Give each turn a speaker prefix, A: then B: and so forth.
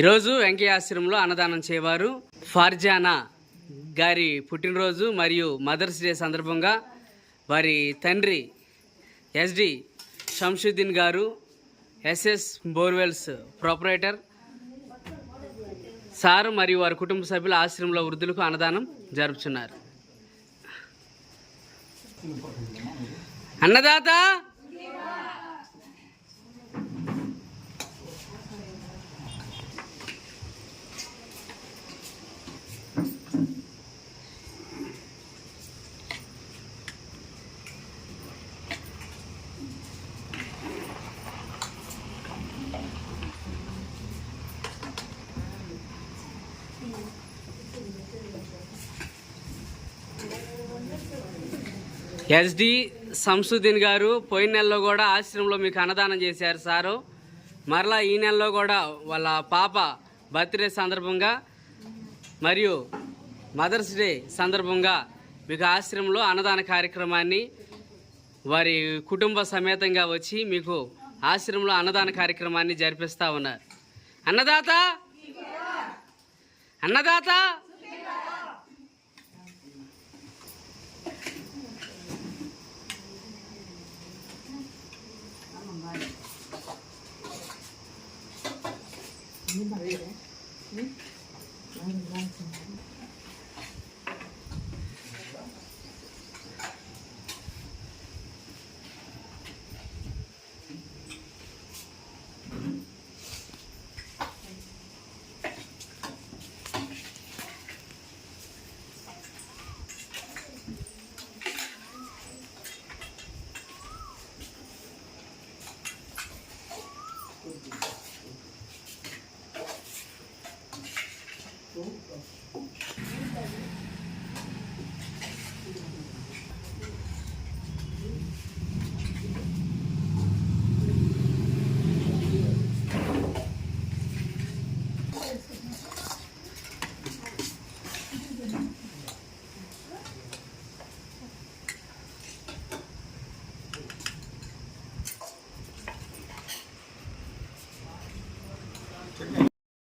A: ఈరోజు వెంకయ్య ఆశ్రమంలో అన్నదానం చేయవారు ఫార్జానా గారి పుట్టినరోజు మరియు మదర్స్ డే సందర్భంగా వారి తండ్రి ఎస్డి షంషుద్దీన్ గారు ఎస్ఎస్ బోర్వెల్స్ ప్రొపరేటర్ సార్ మరియు వారి కుటుంబ సభ్యుల ఆశ్రమంలో వృద్ధులకు అన్నదానం జరుపుతున్నారు. అన్నదాత ఎస్డి షంషుద్దీన్ గారు పోయిన నెలలో కూడా ఆశ్రమంలో మీకు అన్నదానం చేశారు సారు. మరలా ఈ నెలలో కూడా వాళ్ళ పాప బర్త్డే సందర్భంగా మరియు మదర్స్ డే సందర్భంగా మీకు ఆశ్రమంలో అన్నదాన కార్యక్రమాన్ని వారి కుటుంబ సమేతంగా వచ్చి మీకు ఆశ్రమంలో అన్నదాన కార్యక్రమాన్ని జరిపిస్తూ ఉన్నారు. అన్నదాత అన్నదాత